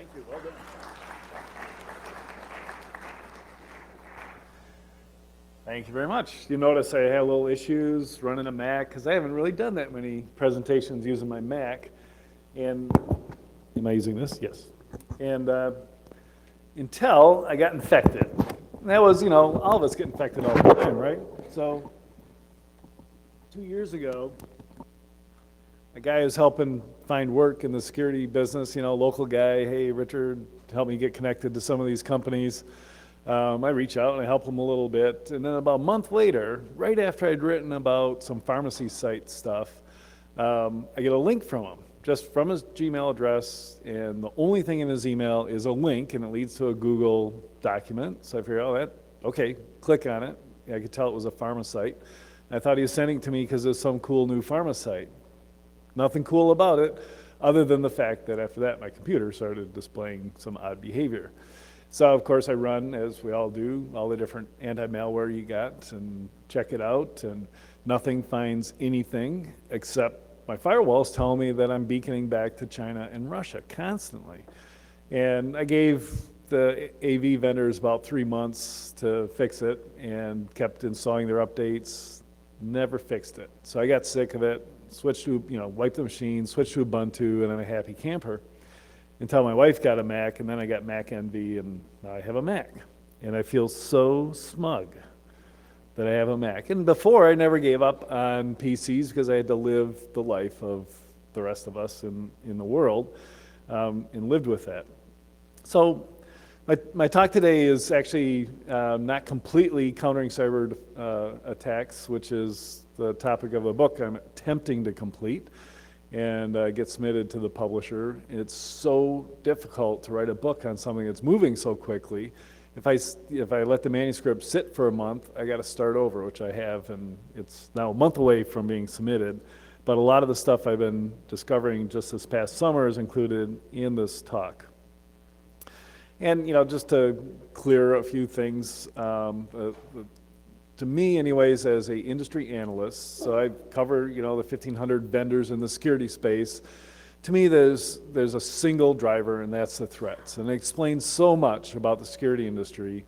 Thank you, well done. Thank you very much. You notice I had a little issues running a Mac because I haven't really done that many presentations using my Mac. And am I using this? Yes. And until I got infected. And that was, all of us get infected all the time, right? So 2 years ago, a guy who's helping find work in the security business, local guy, hey, Richard, help me get connected to some of these companies. I reach out and I help him a little bit. And then about a month later, right after I'd written about some pharmacy site stuff, I get a link from him, just from his Gmail address. And the only thing in his email is a link, and it leads to a Google document. So I figured, okay, click on it. I could tell it was a pharma site. I thought he was sending it to me because it was some cool new pharma site. Nothing cool about it, other than the fact that after that, my computer started displaying some odd behavior. So, of course, I run, as we all do, all the different anti-malware you got and check it out, and nothing finds anything except my firewall's telling me that I'm beaconing back to China and Russia constantly. And I gave the AV vendors about 3 months to fix it and kept installing their updates, never fixed it. So I got sick of it. Switched to, wiped the machine, switched to Ubuntu, and I'm a happy camper. Until my wife got a Mac, and then I got Mac envy, and now I have a Mac. And I feel so smug that I have a Mac. And before, I never gave up on PCs because I had to live the life of the rest of us in the world, and lived with that. So my talk today is actually not completely countering cyber attacks, which is the topic of a book I'm attempting to complete and get submitted to the publisher. It's so difficult to write a book on something that's moving so quickly. If I let the manuscript sit for a month, I got to start over, which I have, and it's now a month away from being submitted. But a lot of the stuff I've been discovering just this past summer is included in this talk. And just to clear a few things, to me anyways, as a industry analyst, so I cover the 1,500 vendors in the security space. To me, there's a single driver, and that's the threats. And it explains so much about the security industry.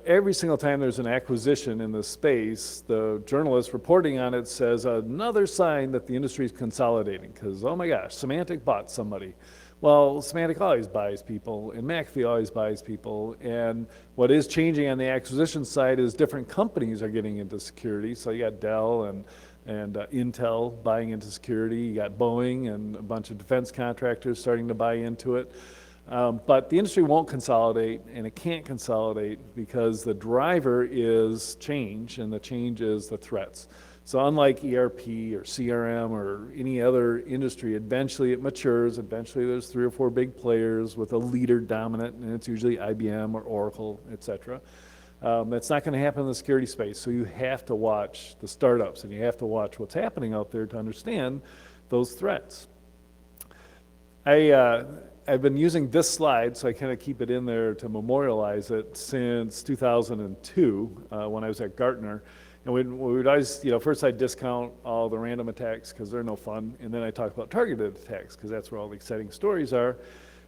Every single time there's an acquisition in this space, the journalist reporting on it says another sign that the industry is consolidating, because, oh my gosh, Symantec bought somebody. Well, Symantec always buys people, and McAfee always buys people, and what is changing on the acquisition side is different companies are getting into security. So you got Dell and Intel buying into security. You got Boeing and a bunch of defense contractors starting to buy into it. But the industry won't consolidate, and it can't consolidate because the driver is change, and the change is the threats. So unlike ERP or CRM or any other industry, eventually it matures. Eventually there's 3 or 4 big players with a leader dominant, and it's usually IBM or Oracle, et cetera. That's not going to happen in the security space. So you have to watch the startups, and you have to watch what's happening out there to understand those threats. I've been using this slide, so I kind of keep it in there to memorialize it, since 2002 when I was at Gartner. And we'd always, first I'd discount all the random attacks because they're no fun, and then I talk about targeted attacks because that's where all the exciting stories are.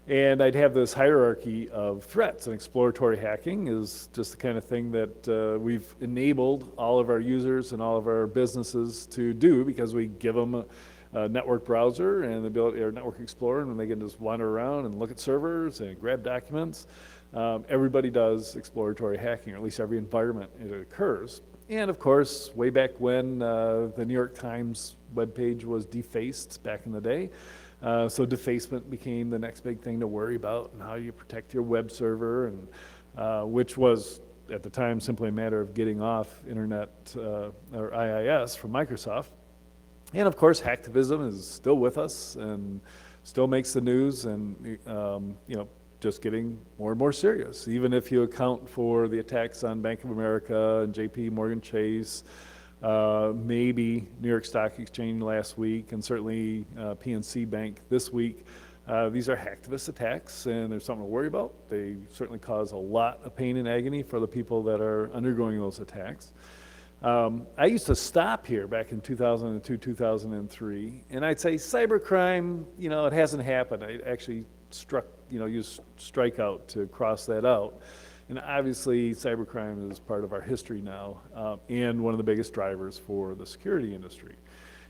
And I'd have this hierarchy of threats, and exploratory hacking is just the kind of thing that we've enabled all of our users and all of our businesses to do because we give them a network browser and the ability, or network explorer, and they can just wander around and look at servers and grab documents. Everybody does exploratory hacking, or at least every environment it occurs. And of course, way back when the New York Times webpage was defaced back in the day, so defacement became the next big thing to worry about, and how you protect your web server, and which was at the time simply a matter of getting off internet or IIS from Microsoft. And of course, hacktivism is still with us and still makes the news, and just getting more and more serious. Even if you account for the attacks on Bank of America and JP Morgan Chase, maybe New York Stock Exchange last week, and certainly PNC Bank this week, these are hacktivist attacks, and there's something to worry about. They certainly cause a lot of pain and agony for the people that are undergoing those attacks. I used to stop here back in 2002, 2003, and I'd say cybercrime, it hasn't happened. I actually struck, use strikeout to cross that out. And obviously, cybercrime is part of our history now, and one of the biggest drivers for the security industry.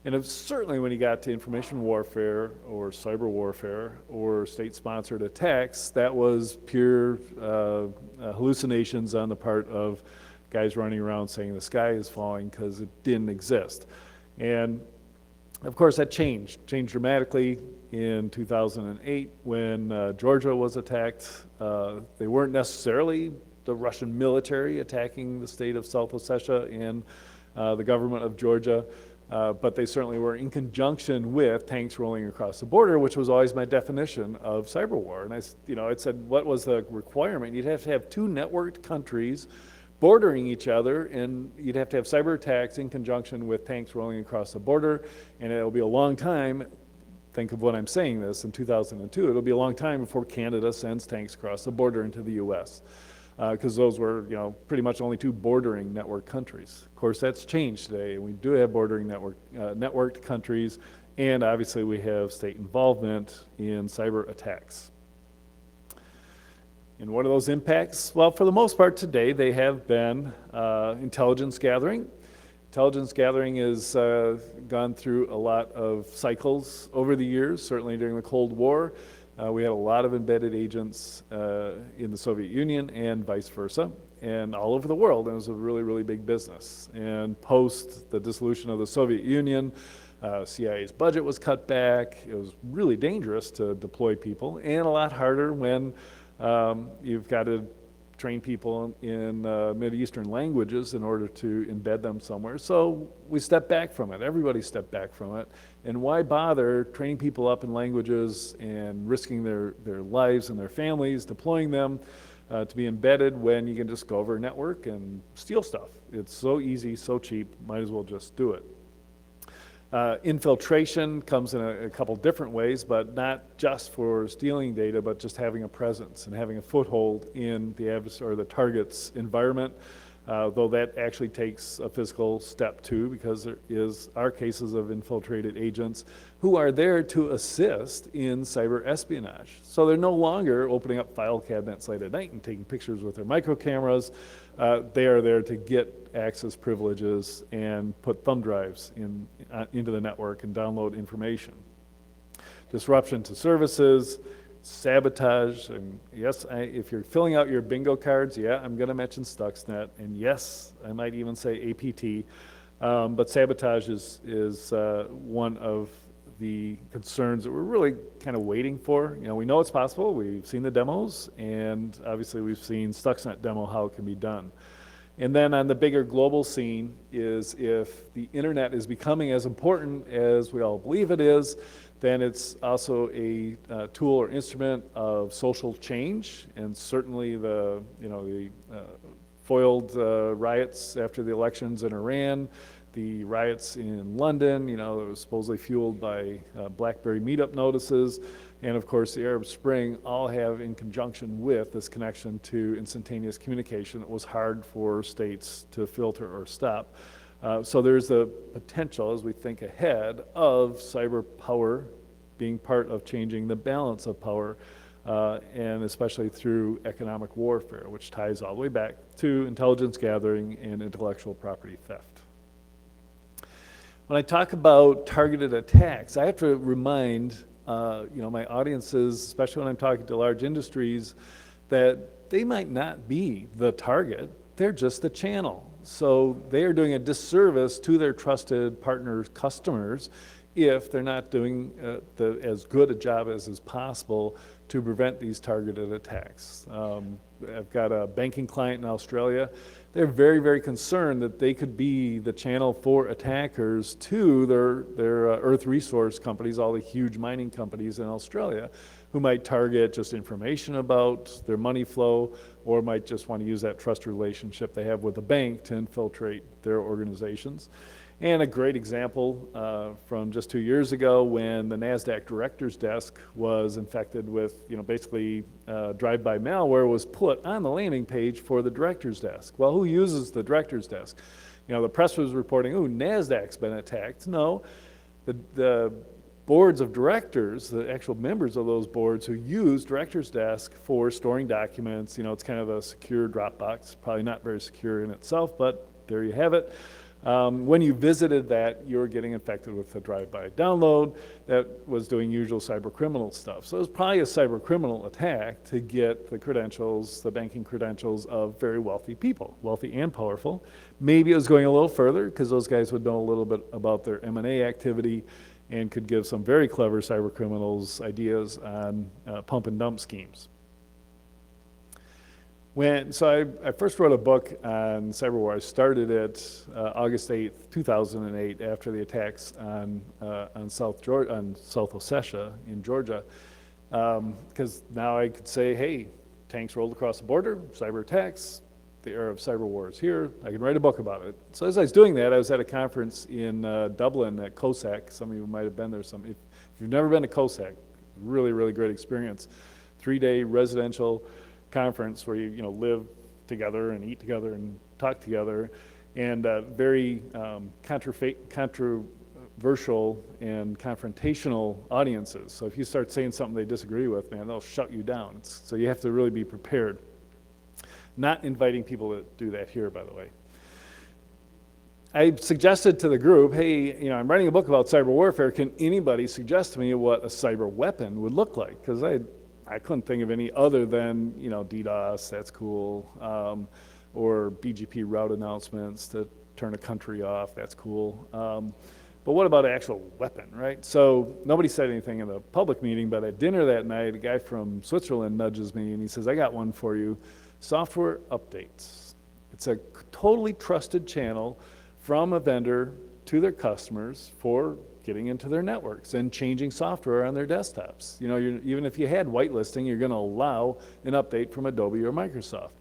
And it's certainly when you got to information warfare or cyber warfare or state-sponsored attacks, that was pure hallucinations on the part of guys running around saying the sky is falling because it didn't exist. And of course, that changed dramatically in 2008 when Georgia was attacked. They weren't necessarily the Russian military attacking the state of South Ossetia and the government of Georgia, but they certainly were in conjunction with tanks rolling across the border, which was always my definition of cyber war. And I said, what was the requirement? You'd have to have two networked countries bordering each other, and you'd have to have cyber attacks in conjunction with tanks rolling across the border, and it'll be a long time. Think of when I'm saying this in 2002, it'll be a long time before Canada sends tanks across the border into the US, because those were, pretty much only two bordering network countries. Of course, that's changed today, and we do have bordering networked countries, and obviously we have state involvement in cyber attacks. And what are those impacts? Well, for the most part today, they have been intelligence gathering. Intelligence gathering has gone through a lot of cycles over the years, certainly during the Cold War. We had a lot of embedded agents in the Soviet Union and vice versa, and all over the world. And it was a really, really big business. And post the dissolution of the Soviet Union, CIA's budget was cut back. It was really dangerous to deploy people, and a lot harder when you've got to train people in Mideastern languages in order to embed them somewhere. So we stepped back from it. Everybody stepped back from it. And why bother training people up in languages and risking their lives and their families, deploying them to be embedded when you can just go over a network and steal stuff? It's so easy, so cheap, might as well just do it. Infiltration comes in a couple different ways, but not just for stealing data, but just having a presence and having a foothold in the adversary or the target's environment, though that actually takes a physical step too, because there are cases of infiltrated agents who are there to assist in cyber espionage. So they're no longer opening up file cabinets late at night and taking pictures with their micro cameras. They are there to get access privileges and put thumb drives into the network and download information. Disruption to services, sabotage, and yes, if you're filling out your bingo cards, yeah, I'm going to mention Stuxnet, and yes, I might even say APT, but sabotage is one of the concerns that we're really kind of waiting for. We know it's possible. We've seen the demos, and obviously we've seen Stuxnet demo how it can be done. And then on the bigger global scene is if the internet is becoming as important as we all believe it is, then it's also a tool or instrument of social change. And certainly the foiled riots after the elections in Iran, the riots in London, that was supposedly fueled by BlackBerry meetup notices, and of course the Arab Spring all have in conjunction with this connection to instantaneous communication that was hard for states to filter or stop. So there's a potential, as we think ahead, of cyber power being part of changing the balance of power, and especially through economic warfare, which ties all the way back to intelligence gathering and intellectual property theft. When I talk about targeted attacks, I have to remind my audiences, especially when I'm talking to large industries, that they might not be the target, they're just the channel. So they are doing a disservice to their trusted partners, customers, if they're not doing as good a job as is possible to prevent these targeted attacks. I've got a banking client in Australia. They're very, very concerned that they could be the channel for attackers to their earth resource companies, all the huge mining companies in Australia, who might target just information about their money flow, or might just want to use that trust relationship they have with the bank to infiltrate their organizations. And a great example from just 2 years ago when the NASDAQ director's desk was infected with, basically drive-by malware was put on the landing page for the director's desk. Well, who uses the director's desk? The press was reporting, oh, NASDAQ's been attacked. No, the boards of directors, the actual members of those boards who use Director's Desk for storing documents. You know, it's kind of a secure Dropbox, probably not very secure in itself, but there you have it. When you visited that, you were getting infected with a drive-by download that was doing usual cyber criminal stuff. So it was probably a cyber criminal attack to get the credentials, the banking credentials of very wealthy people, wealthy and powerful. Maybe it was going a little further because those guys would know a little bit about their M&A activity and could give some very clever cyber criminals ideas on pump and dump schemes. So I first wrote a book on cyber war. I started it August 8th, 2008, after the attacks on South Ossetia in Georgia, because now I could say, hey, tanks rolled across the border, cyber attacks, the era of cyber war is here. I can write a book about it. So as I was doing that, I was at a conference in Dublin at COSAC. Some of you might have been there. If you've never been to COSAC, really, really great experience. 3-day residential conference where you live together and eat together and talk together, and very controversial and confrontational audiences. So if you start saying something they disagree with, man, they'll shut you down. So you have to really be prepared. Not inviting people to do that here, by the way. I suggested to the group, hey, I'm writing a book about cyber warfare. Can anybody suggest to me what a cyber weapon would look like? Because I couldn't think of any other than, DDoS, that's cool, or BGP route announcements to turn a country off, that's cool. But what about an actual weapon, right? So nobody said anything in the public meeting, but at dinner that night, a guy from Switzerland nudges me and he says, I got one for you, software updates. It's a totally trusted channel from a vendor to their customers for getting into their networks and changing software on their desktops. Even if you had whitelisting, you're going to allow an update from Adobe or Microsoft.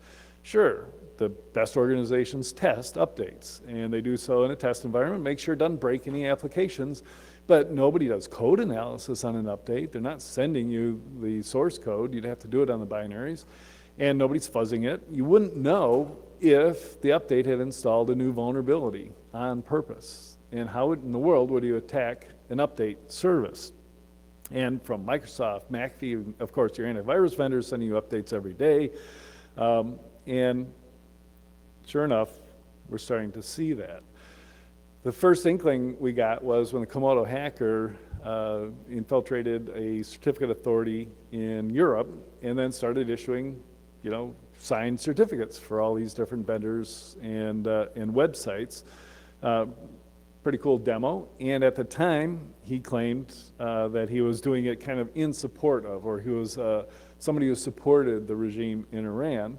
Sure, the best organizations test updates, and they do so in a test environment, make sure it doesn't break any applications, but nobody does code analysis on an update. They're not sending you the source code. You'd have to do it on the binaries, and nobody's fuzzing it. You wouldn't know if the update had installed a new vulnerability on purpose. And how in the world would you attack an update service? And from Microsoft, McAfee, of course, your antivirus vendors sending you updates every day. And sure enough, we're starting to see that. The first inkling we got was when the Komodo hacker infiltrated a certificate authority in Europe and then started issuing, signed certificates for all these different vendors and websites. Pretty cool demo, and at the time he claimed that he was doing it kind of in support of, or he was somebody who supported the regime in Iran.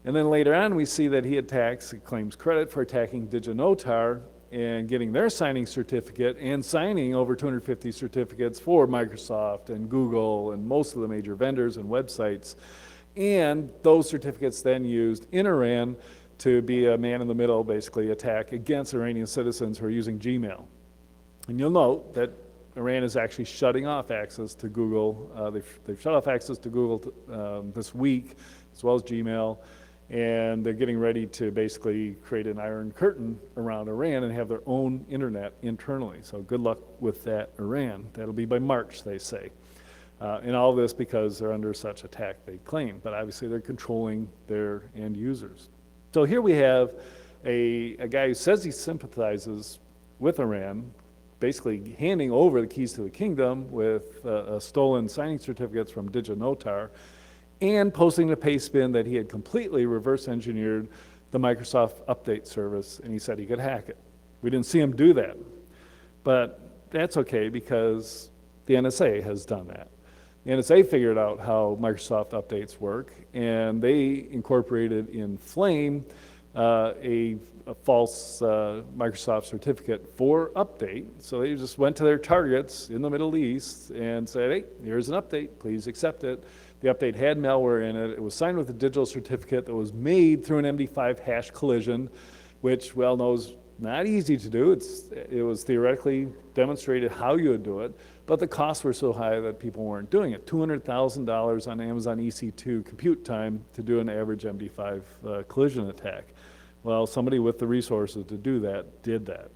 And then later on we see that he claims credit for attacking DigiNotar and getting their signing certificate and signing over 250 certificates for Microsoft and Google and most of the major vendors and websites. And those certificates then used in Iran to be a man-in-the-middle, basically, attack against Iranian citizens who are using Gmail. And you'll note that Iran is actually shutting off access to Google. They've shut off access to Google this week, as well as Gmail, and they're getting ready to basically create an iron curtain around Iran and have their own internet internally. So good luck with that, Iran. That'll be by March, they say. And all this because they're under such attack, they claim. But obviously they're controlling their end users. So here we have a guy who says he sympathizes with Iran, basically handing over the keys to the kingdom with stolen signing certificates from DigiNotar, and posting the pay spin that he had completely reverse engineered the Microsoft update service, and he said he could hack it. We didn't see him do that, but that's okay because the NSA has done that. The NSA figured out how Microsoft updates work, and they incorporated in Flame a false Microsoft certificate for update. So they just went to their targets in the Middle East and said, hey, here's an update, please accept it. The update had malware in it. It was signed with a digital certificate that was made through an MD5 hash collision, which we all know is not easy to do. It was theoretically demonstrated how you would do it, but the costs were so high that people weren't doing it. $200,000 on Amazon EC2 compute time to do an average MD5 collision attack. Well, somebody with the resources to do that did that.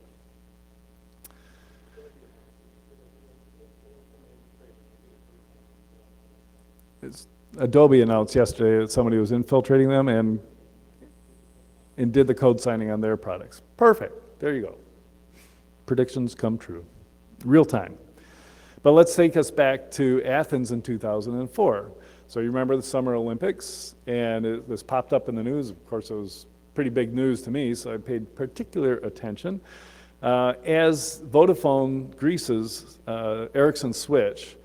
Adobe announced yesterday that somebody was infiltrating them and did the code signing on their products. Perfect. There you go. Predictions come true. Real time. But let's take us back to Athens in 2004. So you remember the Summer Olympics, and this popped up in the news. Of course, it was pretty big news to me, so I paid particular attention. As Vodafone Greece's Ericsson switch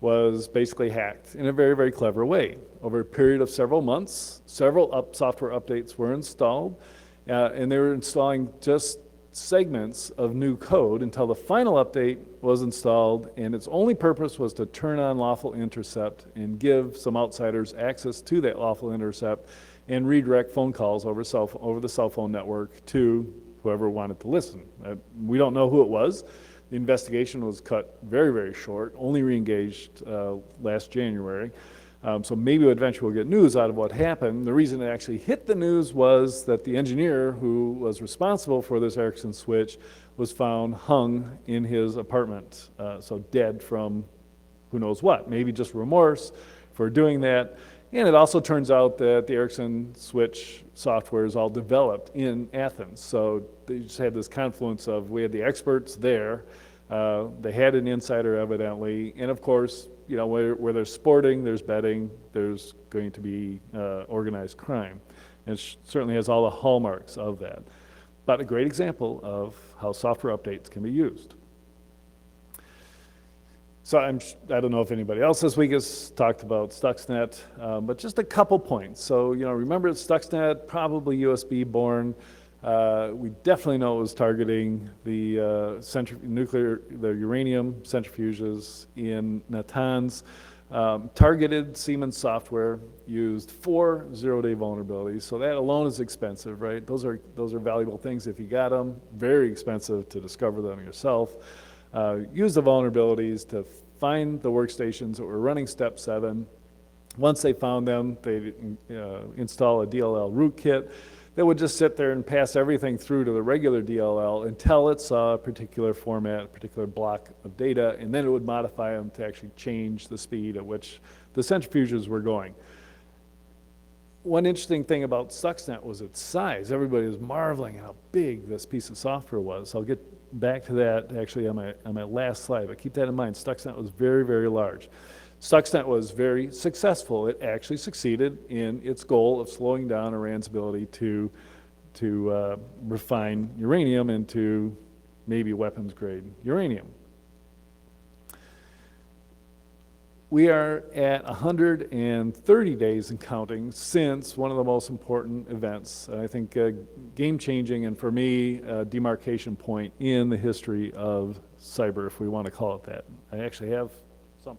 was basically hacked in a very, very clever way. Over a period of several months, several software updates were installed, and they were installing just segments of new code until the final update was installed, and its only purpose was to turn on lawful intercept and give some outsiders access to that lawful intercept and redirect phone calls over the cell phone network to whoever wanted to listen. We don't know who it was. The investigation was cut very, very short, only re-engaged last January. So maybe eventually we'll get news out of what happened. The reason it actually hit the news was that the engineer who was responsible for this Ericsson switch was found hung in his apartment, so dead from who knows what, maybe just remorse for doing that. And it also turns out that the Ericsson switch software is all developed in Athens. So they just had this confluence of, we had the experts there, they had an insider evidently, and of course, you know, where there's sporting, there's betting, there's going to be organized crime. And it certainly has all the hallmarks of that. But a great example of how software updates can be used. So I don't know if anybody else this week has talked about Stuxnet, but just a couple points. So, you know, remember Stuxnet, probably USB born. We definitely know it was targeting the uranium centrifuges in Natanz. Targeted Siemens software, used 4 zero-day vulnerabilities. So that alone is expensive, right? Those are valuable things if you got them. Very expensive to discover them yourself. Use the vulnerabilities to find the workstations that were running step 7. Once they found them, they install a DLL rootkit that would just sit there and pass everything through to the regular DLL until it saw a particular format, a particular block of data, and then it would modify them to actually change the speed at which the centrifuges were going. One interesting thing about Stuxnet was its size. Everybody was marveling at how big this piece of software was. I'll get back to that actually on my last slide, but keep that in mind. Stuxnet was very, very large. Stuxnet was very successful. It actually succeeded in its goal of slowing down Iran's ability to refine uranium into maybe weapons-grade uranium. We are at 130 days and counting since one of the most important events, I think game-changing, and for me, a demarcation point in the history of cyber, if we want to call it that. I actually have some.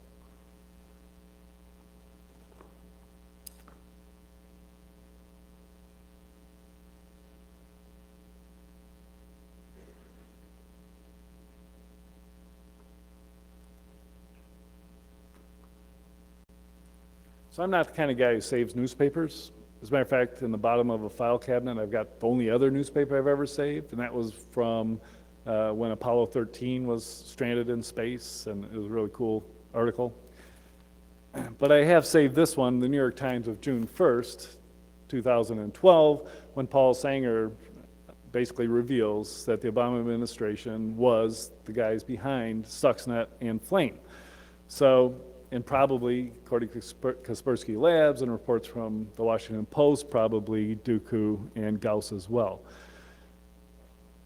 So I'm not the kind of guy who saves newspapers. As a matter of fact, in the bottom of a file cabinet, I've got the only other newspaper I've ever saved, and that was from when Apollo 13 was stranded in space, and it was a really cool article. But I have saved this one, the New York Times of June 1st, 2012, when Paul Sanger basically reveals that the Obama administration was the guys behind Stuxnet and Flame. So, and probably, according to Kaspersky Labs and reports from the Washington Post, probably Dooku and Gauss as well.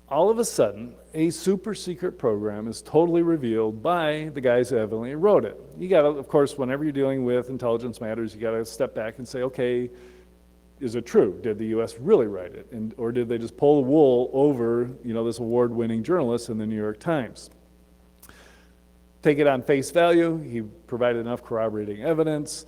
All of a sudden, a super secret program is totally revealed by the guys who evidently wrote it. You gotta, of course, whenever you're dealing with intelligence matters, you gotta step back and say, okay, is it true? Did the US really write it? Or did they just pull the wool over, you know, this award-winning journalist in the New York Times? Take it on face value. He provided enough corroborating evidence,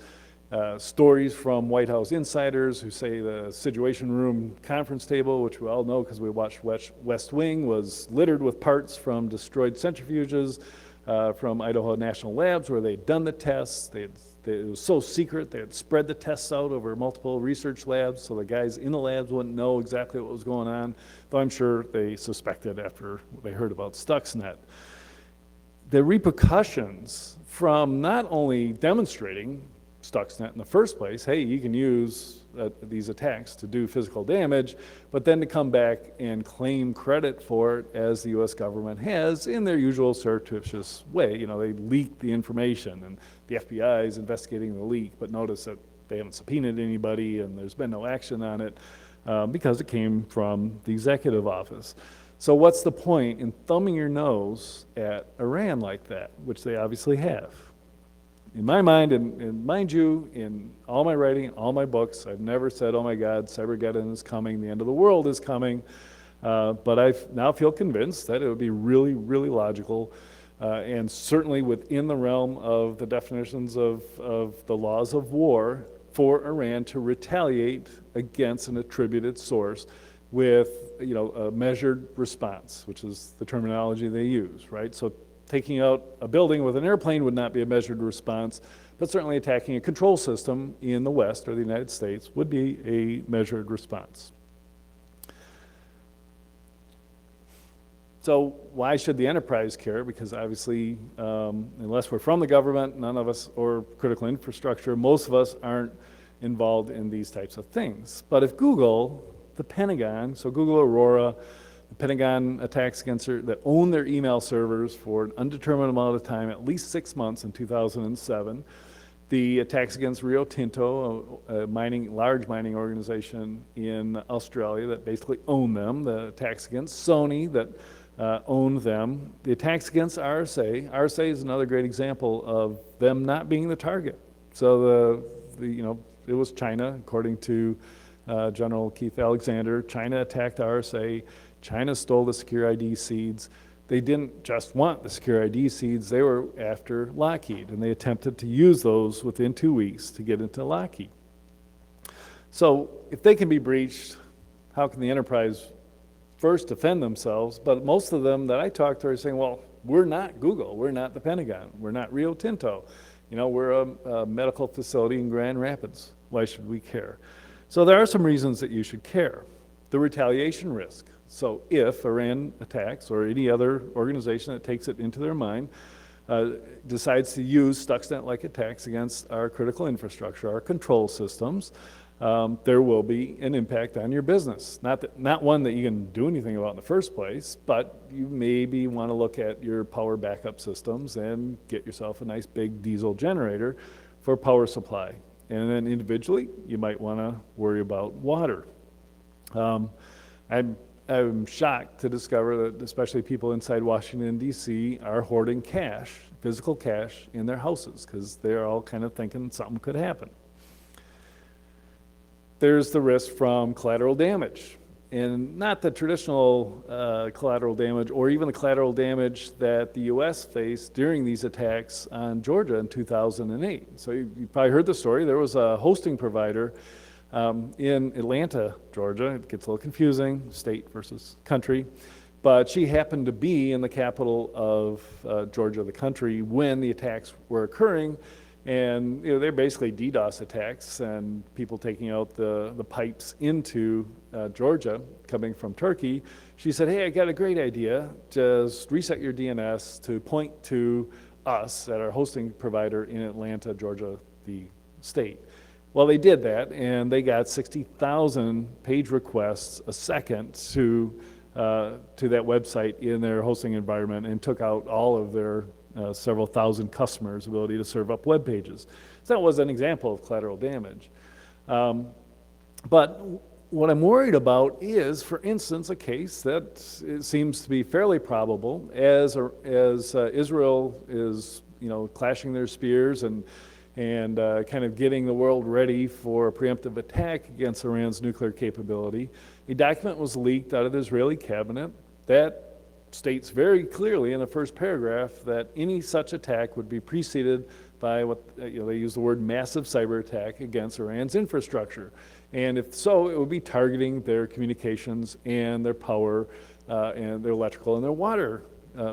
stories from White House insiders who say the Situation Room conference table, which we all know because we watched West Wing, was littered with parts from destroyed centrifuges from Idaho National Labs where they'd done the tests. It was so secret they had spread the tests out over multiple research labs so the guys in the labs wouldn't know exactly what was going on, though I'm sure they suspected after they heard about Stuxnet. The repercussions from not only demonstrating Stuxnet in the first place. Hey, you can use these attacks to do physical damage, but then to come back and claim credit for it, as the U.S. government has in their usual surreptitious way. You know, they leaked the information, and the FBI is investigating the leak, but notice that they haven't subpoenaed anybody, and there's been no action on it because it came from the executive office. So what's the point in thumbing your nose at Iran like that, which they obviously have? In my mind, and mind you, in all my writing, all my books, I've never said, oh my God, Cybergeddon is coming, the end of the world is coming, but I now feel convinced that it would be really, really logical, and certainly within the realm of the definitions of the laws of war, for Iran to retaliate against an attributed source with, you know, a measured response, which is the terminology they use, right? So taking out a building with an airplane would not be a measured response, but certainly attacking a control system in the West or the United States would be a measured response. So why should the enterprise care? Because obviously, unless we're from the government, none of us, or critical infrastructure, most of us aren't involved in these types of things. But if Google, the Pentagon, so Google Aurora, the Pentagon attacks against that own their email servers for an undetermined amount of time, at least 6 months in 2007. The attacks against Rio Tinto, a large mining organization in Australia that basically owned them. The attacks against Sony that owned them. The attacks against RSA. RSA is another great example of them not being the target. So it was China, according to General Keith Alexander. China attacked RSA. China stole the Secure ID seeds. They didn't just want the Secure ID seeds, they were after Lockheed, and they attempted to use those within 2 weeks to get into Lockheed. So if they can be breached, how can the enterprise first defend themselves? But most of them that I talk to are saying, well, we're not Google, we're not the Pentagon, we're not Rio Tinto. You know, we're a medical facility in Grand Rapids. Why should we care? So there are some reasons that you should care. The retaliation risk. So if Iran attacks, or any other organization that takes it into their mind, decides to use Stuxnet-like attacks against our critical infrastructure, our control systems, there will be an impact on your business. Not one that you can do anything about in the first place, but you maybe want to look at your power backup systems and get yourself a nice big diesel generator for power supply. And then individually, you might want to worry about water. I'm shocked to discover that especially people inside Washington, D.C. are hoarding cash, physical cash, in their houses because they're all kind of thinking something could happen. There's the risk from collateral damage, and not the traditional collateral damage or even the collateral damage that the U.S. faced during these attacks on Georgia in 2008. So you probably heard the story. There was a hosting provider in Atlanta, Georgia. It gets a little confusing, state versus country. But she happened to be in the capital of Georgia, the country, when the attacks were occurring. And they're basically DDoS attacks and people taking out the pipes into Georgia coming from Turkey. She said, hey, I got a great idea. Just reset your DNS to point to us at our hosting provider in Atlanta, Georgia, the state. Well, they did that, and they got 60,000 page requests a second to that website in their hosting environment, and took out all of their several thousand customers' ability to serve up web pages. So that was an example of collateral damage. But what I'm worried about is, for instance, a case that it seems to be fairly probable as Israel is, clashing their spears and kind of getting the world ready for a preemptive attack against Iran's nuclear capability. A document was leaked out of the Israeli cabinet that states very clearly in the first paragraph that any such attack would be preceded by what they use the word massive cyber attack against Iran's infrastructure. And if so, it would be targeting their communications and their power and their electrical and their water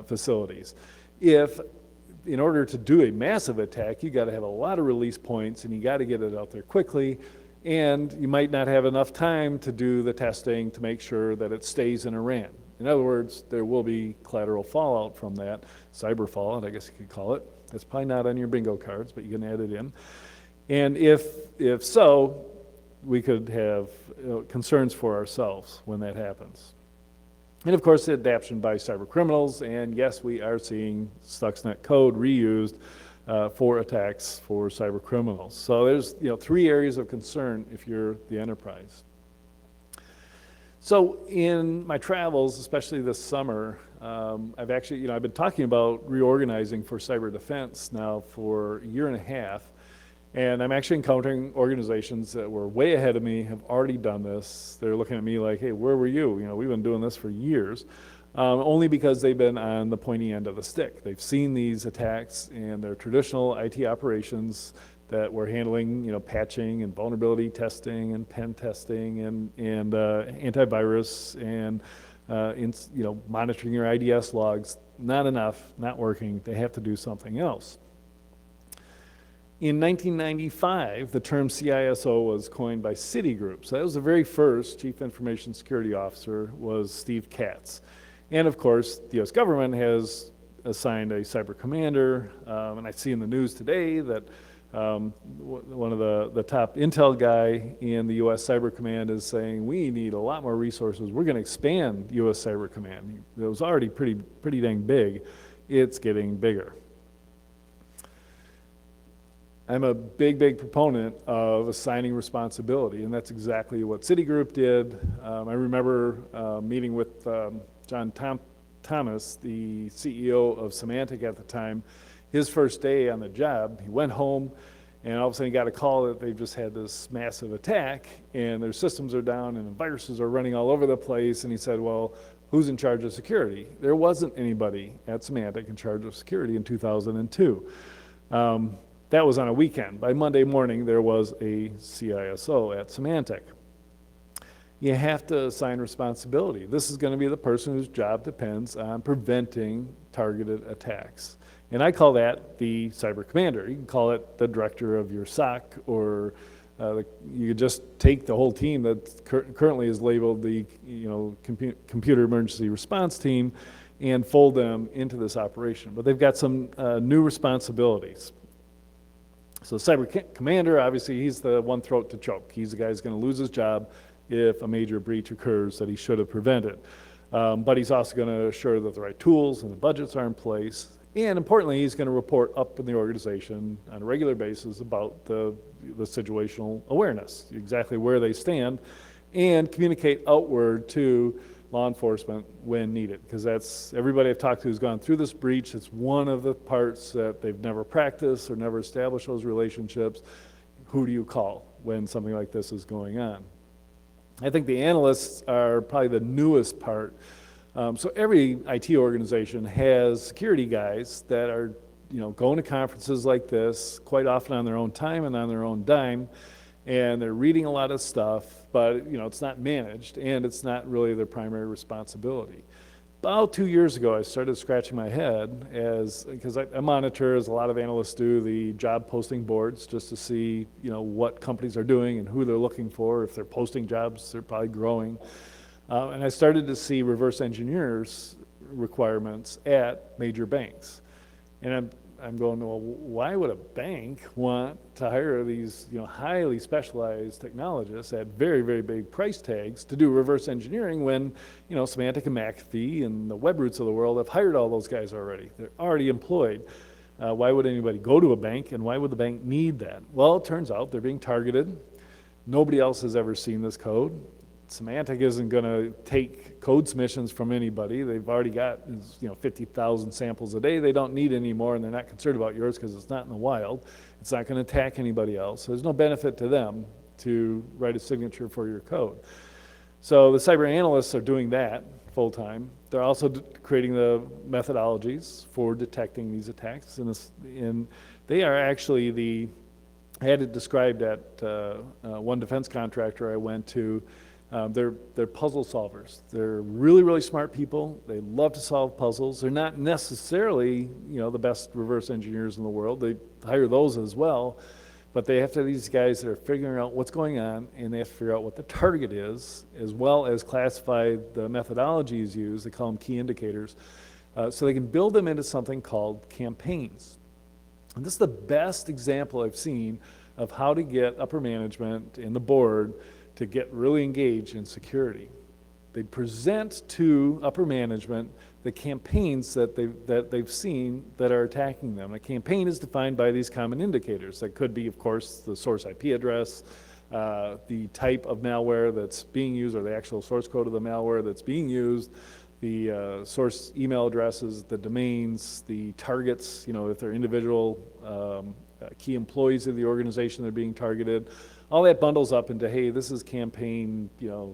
facilities. In order to do a massive attack, you got to have a lot of release points, and you got to get it out there quickly, and you might not have enough time to do the testing to make sure that it stays in Iran. In other words, there will be collateral fallout from that, cyber fallout, I guess you could call it. It's probably not on your bingo cards, but you can add it in. And if so, we could have concerns for ourselves when that happens. And of course, the adaptation by cyber criminals, and yes, we are seeing Stuxnet code reused for attacks for cyber criminals. So there's 3 areas of concern if you're the enterprise. So in my travels, especially this summer, I've actually, I've been talking about reorganizing for cyber defense now for a year and a half. And I'm actually encountering organizations that were way ahead of me, have already done this. They're looking at me like, hey, where were you? We've been doing this for years. Only because they've been on the pointy end of the stick. They've seen these attacks and their traditional IT operations that were handling, patching and vulnerability testing and pen testing and antivirus and monitoring your IDS logs. Not enough, not working. They have to do something else. In 1995, the term CISO was coined by Citigroup. So that was the very first Chief Information Security Officer was Steve Katz. And of course, the US government has assigned a cyber commander. And I see in the news today that one of the top intel guy in the US Cyber Command is saying we need a lot more resources. We're going to expand US Cyber Command. It was already pretty dang big. It's getting bigger. I'm a big proponent of assigning responsibility, and that's exactly what Citigroup did. I remember meeting with John Thomas, the CEO of Symantec at the time. His first day on the job, he went home, and all of a sudden he got a call that they've just had this massive attack, and their systems are down, and the viruses are running all over the place, and he said, well, who's in charge of security? There wasn't anybody at Symantec in charge of security in 2002. That was on a weekend. By Monday morning, there was a CISO at Symantec. You have to assign responsibility. This is going to be the person whose job depends on preventing targeted attacks. And I call that the cyber commander. You can call it the director of your SOC, or you could just take the whole team that currently is labeled the computer emergency response team and fold them into this operation. But they've got some new responsibilities. So cyber commander, obviously, he's the one throat to choke. He's the guy who's going to lose his job if a major breach occurs that he should have prevented. But he's also going to assure that the right tools and the budgets are in place. And importantly, he's going to report up in the organization on a regular basis about the situational awareness, exactly where they stand, and communicate outward to law enforcement when needed, because that's everybody I've talked to who's gone through this breach. It's one of the parts that they've never practiced or never established those relationships. Who do you call when something like this is going on? I think the analysts are probably the newest part. So every IT organization has security guys that are going to conferences like this quite often on their own time and on their own dime, and they're reading a lot of stuff, but it's not managed, and it's not really their primary responsibility. About 2 years ago, I started scratching my head because I monitor, as a lot of analysts do, the job posting boards just to see what companies are doing and who they're looking for. If they're posting jobs, they're probably growing. And I started to see reverse engineers requirements at major banks. And I'm going, well, why would a bank want to hire these highly specialized technologists at very big price tags to do reverse engineering when Symantec and McAfee and the Webroots of the world have hired all those guys already? They're already employed. Why would anybody go to a bank, and why would the bank need that? Well, it turns out they're being targeted. Nobody else has ever seen this code. Symantec isn't going to take code submissions from anybody. They've already got 50,000 samples a day. They don't need any more, and they're not concerned about yours because it's not in the wild. It's not going to attack anybody else. So there's no benefit to them to write a signature for your code. So the cyber analysts are doing that full time. They're also creating the methodologies for detecting these attacks, and they are actually I had it described at one defense contractor I went to. They're puzzle solvers. They're really smart people. They love to solve puzzles. They're not necessarily, the best reverse engineers in the world. They hire those as well, but they have to have these guys that are figuring out what's going on, and they have to figure out what the target is, as well as classify the methodologies used. They call them key indicators, so they can build them into something called campaigns. And this is the best example I've seen of how to get upper management and the board to get really engaged in security. They present to upper management the campaigns that they've seen that are attacking them. A campaign is defined by these common indicators. That could be, of course, the source IP address, the type of malware that's being used, or the actual source code of the malware that's being used, the source email addresses, the domains, the targets, if they're individual key employees of the organization that are being targeted. All that bundles up into, hey, this is campaign,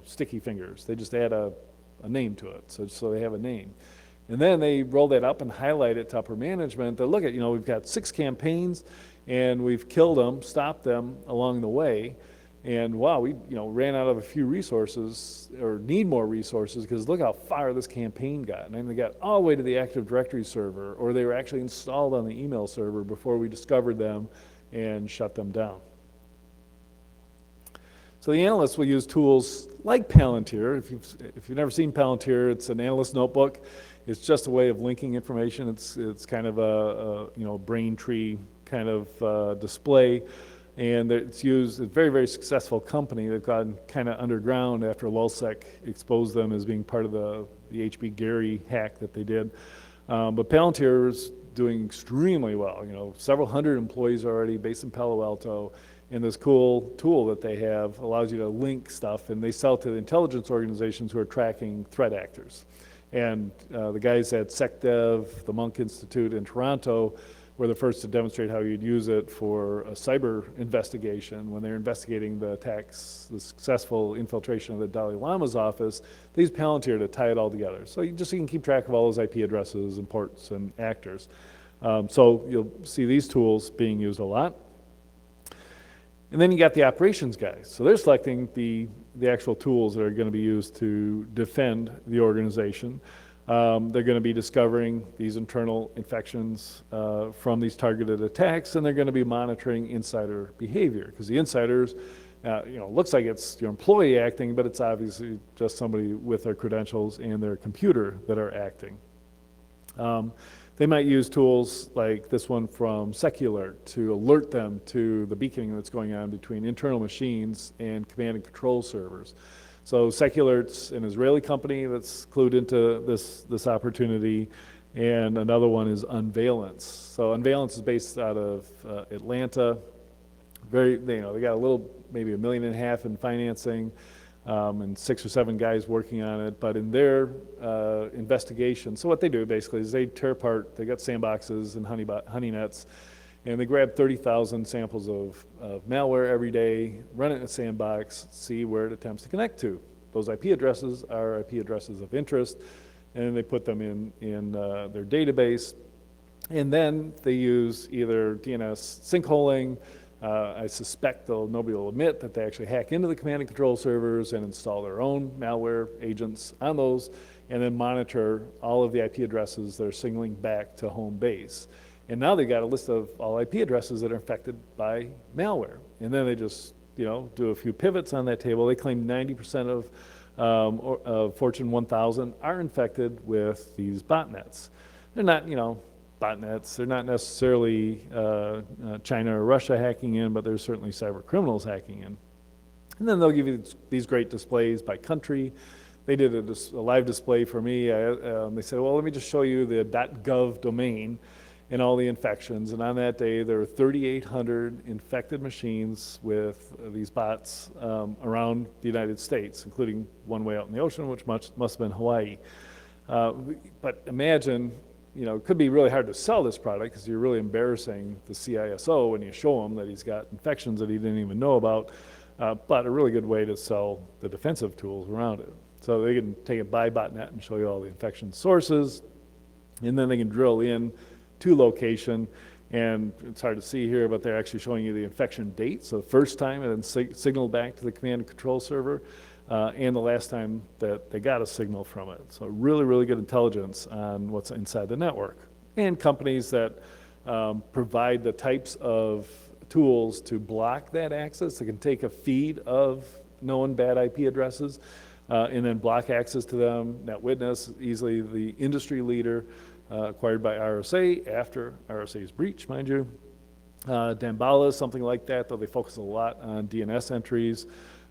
sticky fingers. They just add a name to it, so they have a name. And then they roll that up and highlight it to upper management. They look at, we've got 6 campaigns, and we've killed them, stopped them along the way. And wow, we ran out of a few resources, or need more resources, because look how far this campaign got. And then they got all the way to the Active Directory server, or they were actually installed on the email server before we discovered them and shut them down. So the analysts will use tools like Palantir. If you've never seen Palantir, it's an analyst notebook. It's just a way of linking information. It's kind of a brain tree kind of display, and it's used. It's a very, very successful company. They've gone kind of underground after LulzSec exposed them as being part of the HB Gary hack that they did. But Palantir is doing extremely well. Several hundred employees already based in Palo Alto. And this cool tool that they have allows you to link stuff, and they sell to the intelligence organizations who are tracking threat actors. And the guys at SecDev, the Monk Institute in Toronto, were the first to demonstrate how you'd use it for a cyber investigation. When they're investigating the attacks, the successful infiltration of the Dalai Lama's office, they use Palantir to tie it all together. So you can keep track of all those IP addresses and ports and actors. So you'll see these tools being used a lot. And then you got the operations guys. So they're selecting the actual tools that are going to be used to defend the organization. They're going to be discovering these internal infections from these targeted attacks, and they're going to be monitoring insider behavior, because the insiders, looks like it's your employee acting, but it's obviously just somebody with their credentials and their computer that are acting. They might use tools like this one from SecAlert to alert them to the beaconing that's going on between internal machines and command and control servers. So SecAlert's an Israeli company that's clued into this opportunity, and another one is Unveillance. So Unveillance is based out of Atlanta. They got a little, maybe $1.5 million in financing, and 6 or 7 guys working on it. But in their investigation, so what they do basically is they tear apart, they got sandboxes and honey nets, and they grab 30,000 samples of malware every day, run it in a sandbox, see where it attempts to connect to. Those IP addresses are IP addresses of interest, and they put them in their database. And then they use either DNS sinkholing. I suspect nobody will admit that they actually hack into the command and control servers and install their own malware agents on those, and then monitor all of the IP addresses that are signaling back to home base. And now they've got a list of all IP addresses that are infected by malware. And then they just do a few pivots on that table. They claim 90% of Fortune 1000 are infected with these botnets. They're not, botnets. They're not necessarily China or Russia hacking in, but there's certainly cyber criminals hacking in. And then they'll give you these great displays by country. They did a live display for me. They said, well, let me just show you the .gov domain and all the infections. And on that day, there were 3,800 infected machines with these bots around the United States, including one way out in the ocean, which must have been Hawaii. But imagine, it could be really hard to sell this product because you're really embarrassing the CISO when you show him that he's got infections that he didn't even know about, but a really good way to sell the defensive tools around it. So they can take it by botnet and show you all the infection sources, and then they can drill in to location, and it's hard to see here, but they're actually showing you the infection date, so the first time and then signaled back to the command and control server, and the last time that they got a signal from it. So really, really good intelligence on what's inside the network. And companies that provide the types of tools to block that access, they can take a feed of known bad IP addresses and then block access to them. NetWitness, easily the industry leader, acquired by RSA after RSA's breach, mind you. Damballa, something like that, though they focus a lot on DNS entries.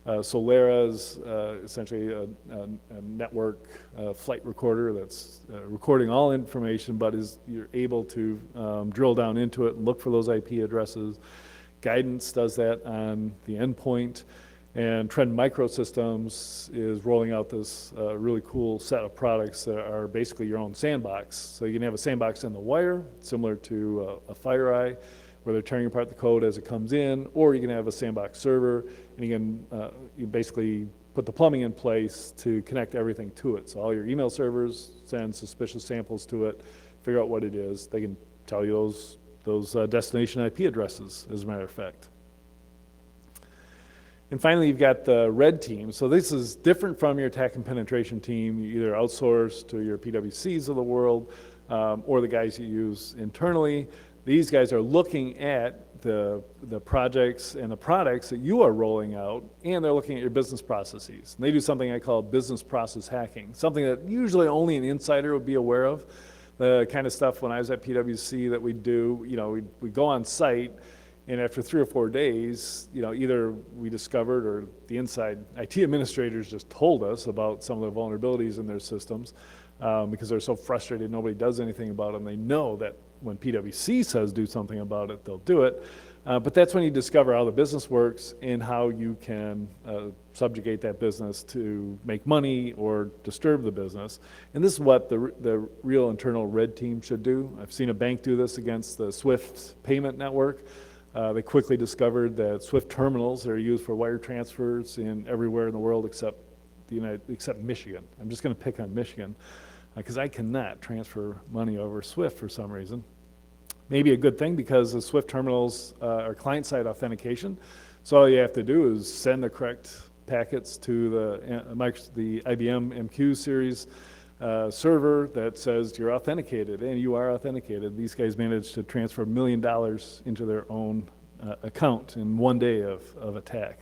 Solera is essentially a network flight recorder that's recording all information, but you're able to drill down into it and look for those IP addresses. Guidance does that on the endpoint. And Trend Microsystems is rolling out this really cool set of products that are basically your own sandbox. So you can have a sandbox in the wire, similar to a FireEye, where they're tearing apart the code as it comes in, or you can have a sandbox server, and you basically put the plumbing in place to connect everything to it. So all your email servers send suspicious samples to it, figure out what it is. They can tell you those destination IP addresses, as a matter of fact. And finally, you've got the red team. So this is different from your attack and penetration team. You either outsource to your PwCs of the world or the guys you use internally. These guys are looking at the projects and the products that you are rolling out, and they're looking at your business processes. And they do something I call business process hacking, something that usually only an insider would be aware of. The kind of stuff when I was at PwC that we do, we go on site, and after 3 or 4 days, either we discovered or the inside IT administrators just told us about some of the vulnerabilities in their systems because they're so frustrated nobody does anything about them. They know that when PwC says do something about it, they'll do it. But that's when you discover how the business works and how you can subjugate that business to make money or disturb the business. And this is what the real internal red team should do. I've seen a bank do this against the SWIFT payment network. They quickly discovered that SWIFT terminals are used for wire transfers everywhere in the world except Michigan. I'm just going to pick on Michigan because I cannot transfer money over SWIFT for some reason. Maybe a good thing because the SWIFT terminals are client-side authentication. So all you have to do is send the correct packets to the IBM MQ series server that says you're authenticated, and you are authenticated. These guys managed to transfer $1 million into their own account in 1 day of attack.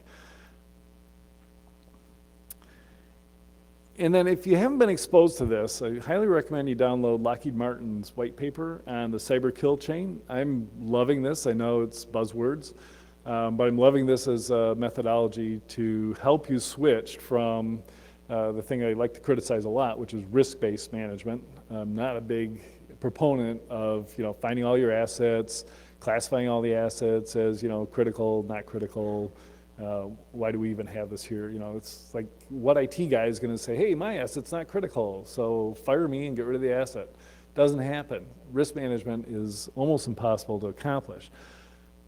And then if you haven't been exposed to this, I highly recommend you download Lockheed Martin's white paper on the cyber kill chain. I'm loving this. I know it's buzzwords, but I'm loving this as a methodology to help you switch from the thing I like to criticize a lot, which is risk-based management. I'm not a big proponent of finding all your assets, classifying all the assets as critical, not critical. Why do we even have this here? It's like what IT guy is going to say, hey, my asset's not critical, so fire me and get rid of the asset. Doesn't happen. Risk management is almost impossible to accomplish.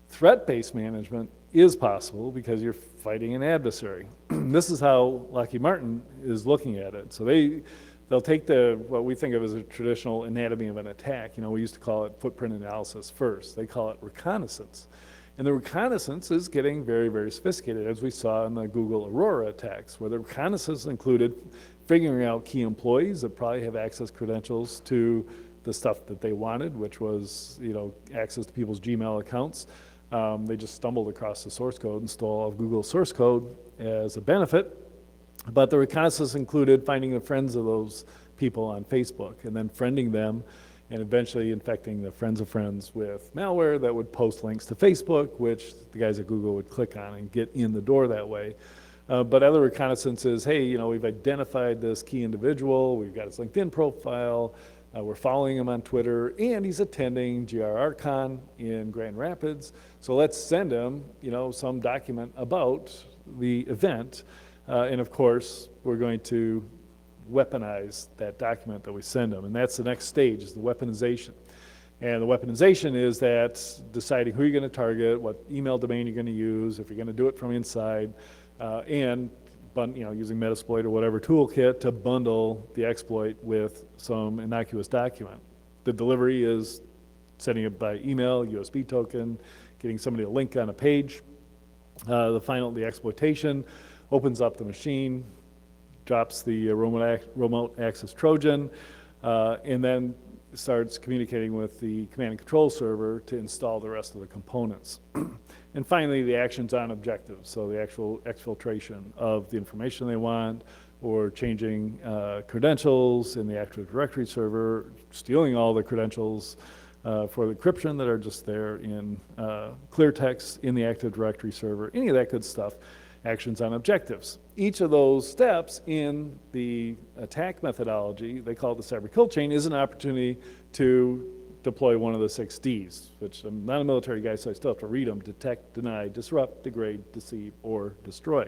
Threat-based management is possible because you're fighting an adversary. This is how Lockheed Martin is looking at it. So they'll take what we think of as a traditional anatomy of an attack. We used to call it footprint analysis first. They call it reconnaissance. And the reconnaissance is getting very, very sophisticated, as we saw in the Google Aurora attacks, where the reconnaissance included figuring out key employees that probably have access credentials to the stuff that they wanted, which was access to people's Gmail accounts. They just stumbled across the source code and stole all of Google's source code as a benefit. But the reconnaissance included finding the friends of those people on Facebook and then friending them and eventually infecting the friends of friends with malware that would post links to Facebook, which the guys at Google would click on and get in the door that way. But other reconnaissance is, hey, we've identified this key individual, we've got his LinkedIn profile, we're following him on Twitter, and he's attending GrrCON in Grand Rapids. So let's send him, some document about the event. And of course, we're going to weaponize that document that we send them. And that's the next stage, is the weaponization. And the weaponization is that deciding who you're going to target, what email domain you're going to use, if you're going to do it from inside, and using Metasploit or whatever toolkit to bundle the exploit with some innocuous document. The delivery is sending it by email, USB token, getting somebody a link on a page. The exploitation opens up the machine, drops the remote access Trojan, and then starts communicating with the command and control server to install the rest of the components. And finally, the actions on objectives, so the actual exfiltration of the information they want, or changing credentials in the Active Directory server, stealing all the credentials for the encryption that are just there in clear text in the Active Directory server, any of that good stuff, actions on objectives. Each of those steps in the attack methodology, they call it the cyber kill chain, is an opportunity to deploy one of the 6 Ds, which I'm not a military guy, so I still have to read them: detect, deny, disrupt, degrade, deceive, or destroy.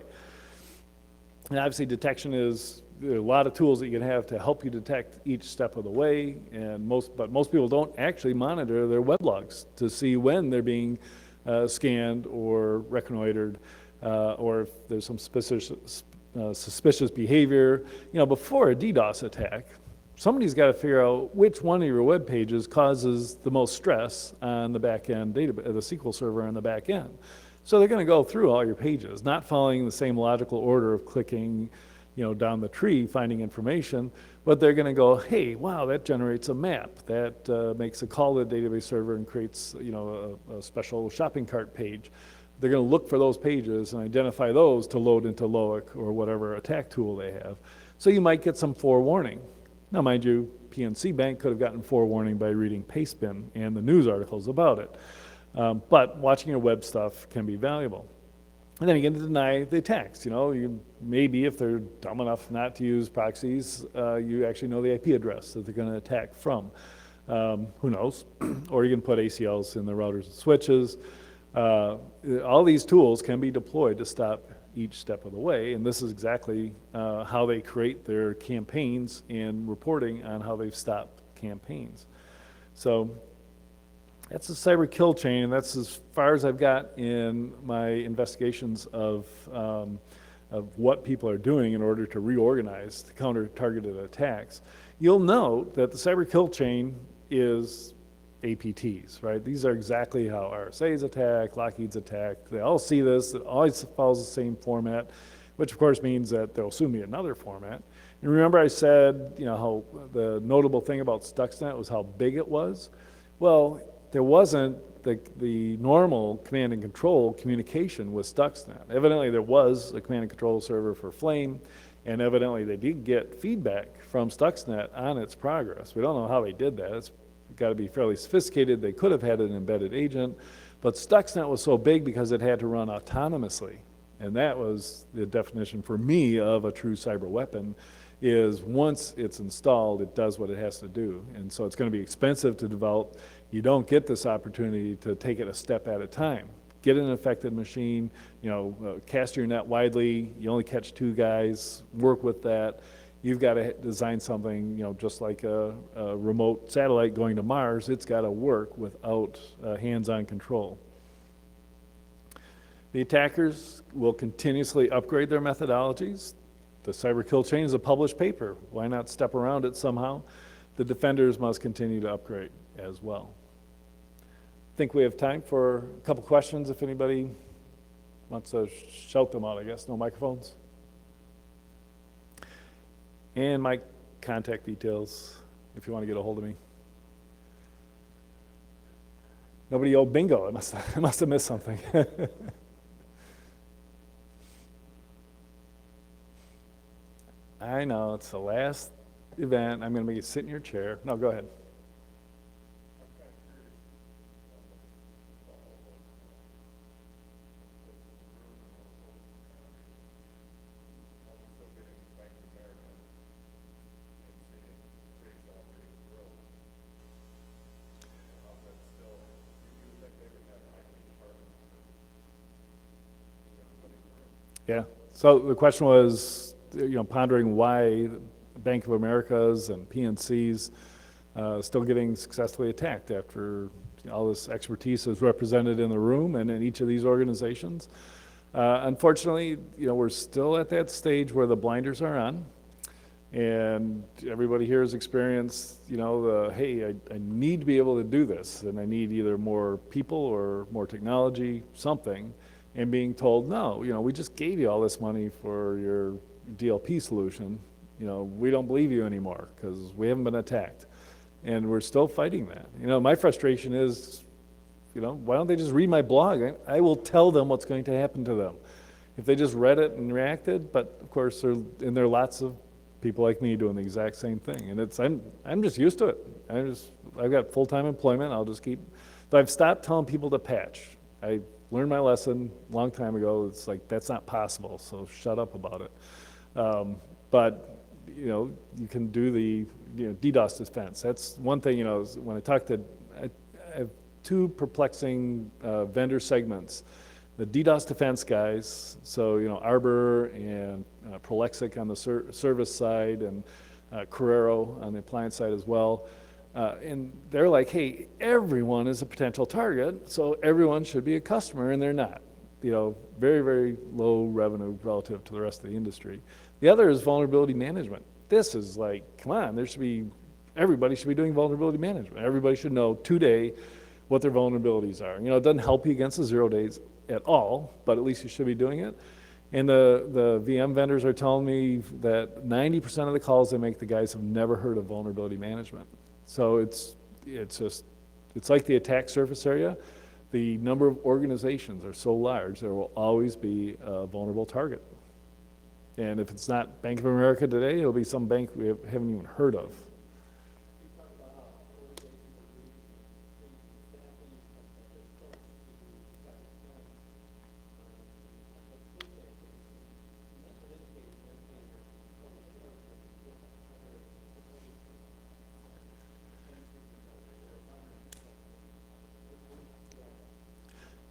And obviously detection is, there are a lot of tools that you can have to help you detect each step of the way, but most people don't actually monitor their web logs to see when they're being scanned or reconnoitered, or if there's some suspicious behavior. Before a DDoS attack, somebody's got to figure out which one of your web pages causes the most stress on the back end database, the SQL server on the back end. So they're going to go through all your pages, not following the same logical order of clicking, down the tree, finding information, but they're going to go, hey, wow, that generates a map. That makes a call to the database server and creates, a special shopping cart page. They're going to look for those pages and identify those to load into LOIC or whatever attack tool they have. So you might get some forewarning. Now, mind you, PNC Bank could have gotten forewarning by reading Pastebin and the news articles about it. But watching your web stuff can be valuable. And then you get to deny the attacks. Maybe if they're dumb enough not to use proxies, you actually know the IP address that they're going to attack from. Who knows? Or you can put ACLs in the routers and switches. All these tools can be deployed to stop each step of the way, and this is exactly how they create their campaigns and reporting on how they've stopped campaigns. So that's the cyber kill chain, and that's as far as I've got in my investigations of what people are doing in order to reorganize to counter targeted attacks. You'll note that the cyber kill chain is APTs, right? These are exactly how RSA's attack, Lockheed's attack. They all see this. It always follows the same format, which of course means that there'll soon be another format. And remember I said, how the notable thing about Stuxnet was how big it was? Well, there wasn't the normal command and control communication with Stuxnet. Evidently there was a command and control server for Flame, and evidently they did get feedback from Stuxnet on its progress. We don't know how they did that. It's got to be fairly sophisticated. They could have had an embedded agent, but Stuxnet was so big because it had to run autonomously. And that was the definition for me of a true cyber weapon, is once it's installed, it does what it has to do. And so it's going to be expensive to develop. You don't get this opportunity to take it a step at a time. Get an infected machine, cast your net widely, you only catch 2 guys, work with that. You've got to design something, just like a remote satellite going to Mars. It's got to work without hands-on control. The attackers will continuously upgrade their methodologies. The cyber kill chain is a published paper. Why not step around it somehow? The defenders must continue to upgrade as well. I think we have time for a couple questions if anybody wants to shout them out, I guess. No microphones? And my contact details if you want to get a hold of me. Nobody yelled bingo. I must have missed something. I know, it's the last event. I'm going to make you sit in your chair. No, go ahead. Yeah, so the question was, pondering why Bank of America's and PNC's still getting successfully attacked after all this expertise is represented in the room and in each of these organizations. Unfortunately, we're still at that stage where the blinders are on, and everybody here has experienced, hey, I need to be able to do this, and I need either more people or more technology, something, and being told, no, we just gave you all this money for your DLP solution. We don't believe you anymore because we haven't been attacked. And we're still fighting that. My frustration is, why don't they just read my blog? I will tell them what's going to happen to them. If they just read it and reacted, but of course there are lots of people like me doing the exact same thing. And I'm just used to it. I've got full-time employment. I'll just keep, but I've stopped telling people to patch. I learned my lesson a long time ago. It's like, that's not possible, so shut up about it. But, you can do the, DDoS defense. That's one thing, when I talk to, I have two perplexing vendor segments. The DDoS defense guys, so, Arbor and Prolexic on the service side and GrrCON on the appliance side as well. And they're like, hey, everyone is a potential target, so everyone should be a customer, and they're not. Very, very low revenue relative to the rest of the industry. The other is vulnerability management. This is like, come on, everybody should be doing vulnerability management. Everybody should know today what their vulnerabilities are. It doesn't help you against the 0 days at all, but at least you should be doing it. And the VM vendors are telling me that 90% of the calls they make, the guys have never heard of vulnerability management. So it's like the attack surface area. The number of organizations are so large, there will always be a vulnerable target. And if it's not Bank of America today, it'll be some bank we haven't even heard of.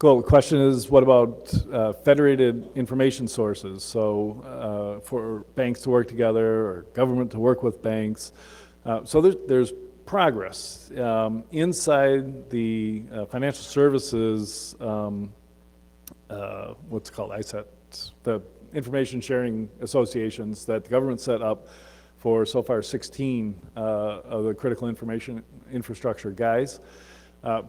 Cool. The question is, what about federated information sources? So for banks to work together or government to work with banks. So there's progress. Inside the financial services, what's it called, ISET, the information sharing associations that the government set up for so far 16 of the critical information infrastructure guys.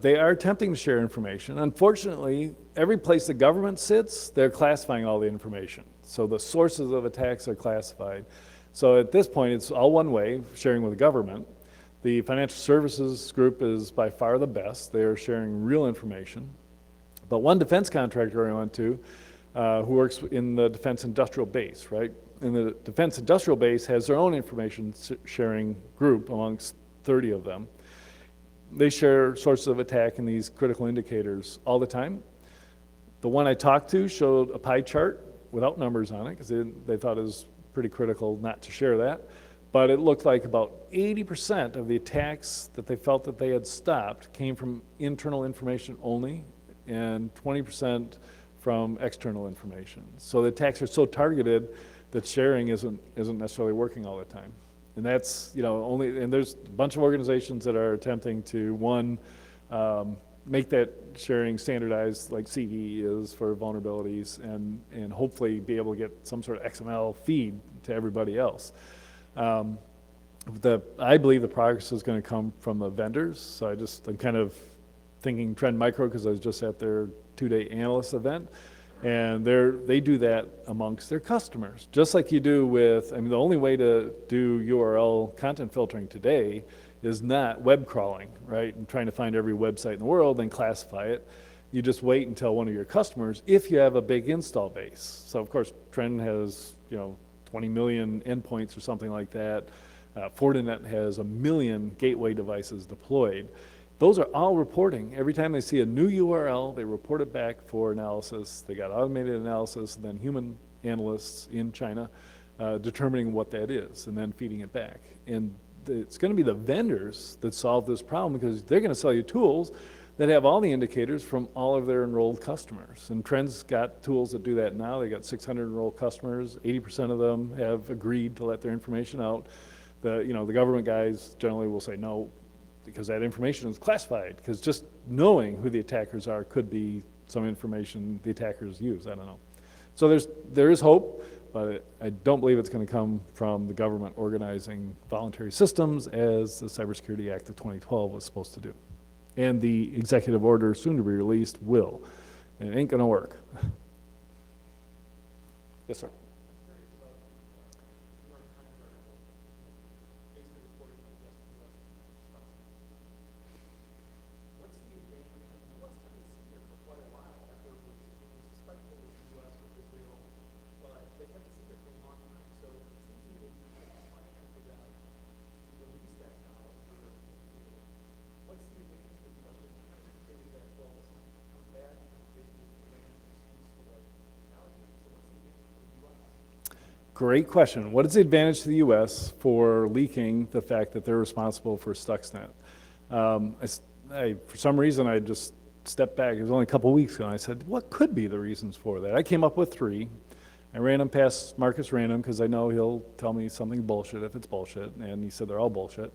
They are attempting to share information. Unfortunately, every place the government sits, they're classifying all the information. So the sources of attacks are classified. So at this point, it's all one way, sharing with the government. The financial services group is by far the best. They're sharing real information. But one defense contractor I went to, who works in the defense industrial base, right? And the defense industrial base has their own information sharing group amongst 30 of them. They share sources of attack and these critical indicators all the time. The one I talked to showed a pie chart without numbers on it because they thought it was pretty critical not to share that. But it looked like about 80% of the attacks that they felt that they had stopped came from internal information only and 20% from external information. So the attacks are so targeted that sharing isn't necessarily working all the time. And that's, and there's a bunch of organizations that are attempting to, one, make that sharing standardized like CVE is for vulnerabilities and hopefully be able to get some sort of XML feed to everybody else. I believe the progress is going to come from the vendors. So I'm kind of thinking Trend Micro because I was just at their 2-day analyst event. And they do that amongst their customers, just like you do with, the only way to do URL content filtering today is not web crawling, right? And trying to find every website in the world and classify it. You just wait until one of your customers, if you have a big install base. So of course, Trend has, 20 million endpoints or something like that. Fortinet has 1 million gateway devices deployed. Those are all reporting. Every time they see a new URL, they report it back for analysis. They got automated analysis, and then human analysts in China determining what that is, and then feeding it back. And it's going to be the vendors that solve this problem because they're going to sell you tools that have all the indicators from all of their enrolled customers. And Trend's got tools that do that now. They got 600 enrolled customers. 80% of them have agreed to let their information out. The government guys generally will say no, because that information is classified, because just knowing who the attackers are could be some information the attackers use, I don't know. So there is hope, but I don't believe it's going to come from the government organizing voluntary systems as the Cybersecurity Act of 2012 was supposed to do. And the executive order soon to be released will, and it ain't going to work. Yes, sir. Great question. What is the advantage to the U.S. for leaking the fact that they're responsible for Stuxnet? For some reason, I just stepped back. It was only a couple weeks ago, and I said, what could be the reasons for that? I came up with three. I ran them past Marcus Random because I know he'll tell me something bullshit if it's bullshit, and he said they're all bullshit.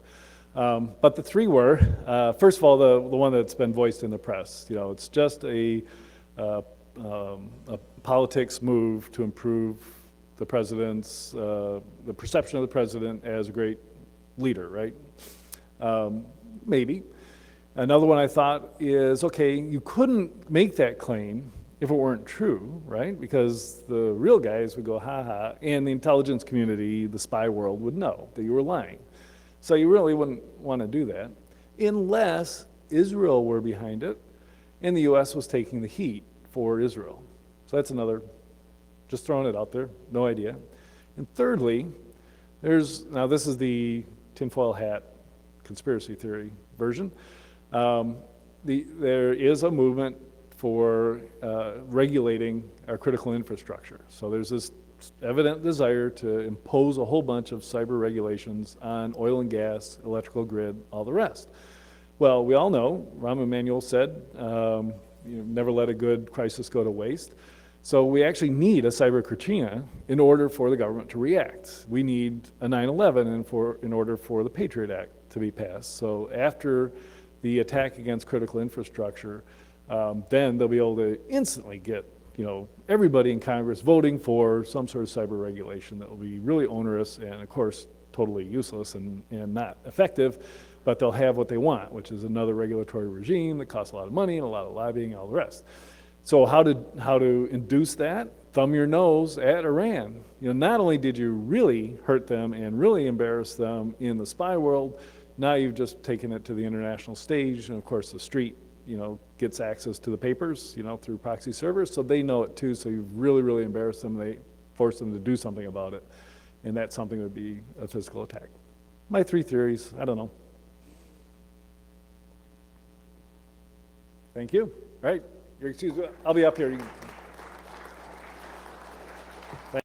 But the three were, first of all, the one that's been voiced in the press. You know, it's just a politics move to improve the president's, the perception of the president as a great leader, right? Maybe. Another one I thought is, okay, you couldn't make that claim if it weren't true, right? Because the real guys would go, ha ha, and the intelligence community, the spy world would know that you were lying. So you really wouldn't want to do that unless Israel were behind it and the US was taking the heat for Israel. So that's another, just throwing it out there, no idea. And thirdly, now this is the tinfoil hat conspiracy theory version. There is a movement for regulating our critical infrastructure. So there's this evident desire to impose a whole bunch of cyber regulations on oil and gas, electrical grid, all the rest. Well, we all know, Rahm Emanuel said, never let a good crisis go to waste. So we actually need a cyber Katrina in order for the government to react. We need a 9/11 in order for the Patriot Act to be passed. So after the attack against critical infrastructure, then they'll be able to instantly get everybody in Congress voting for some sort of cyber regulation that will be really onerous and, of course, totally useless and not effective, but they'll have what they want, which is another regulatory regime that costs a lot of money and a lot of lobbying and all the rest. So how to induce that? Thumb your nose at Iran. Not only did you really hurt them and really embarrass them in the spy world, now you've just taken it to the international stage, and of course the street gets access to the papers, through proxy servers, so they know it too, so you've really, really embarrassed them, they force them to do something about it, and that something would be a physical attack. My three theories, I don't know. Thank you. All right, you're excused, I'll be up here.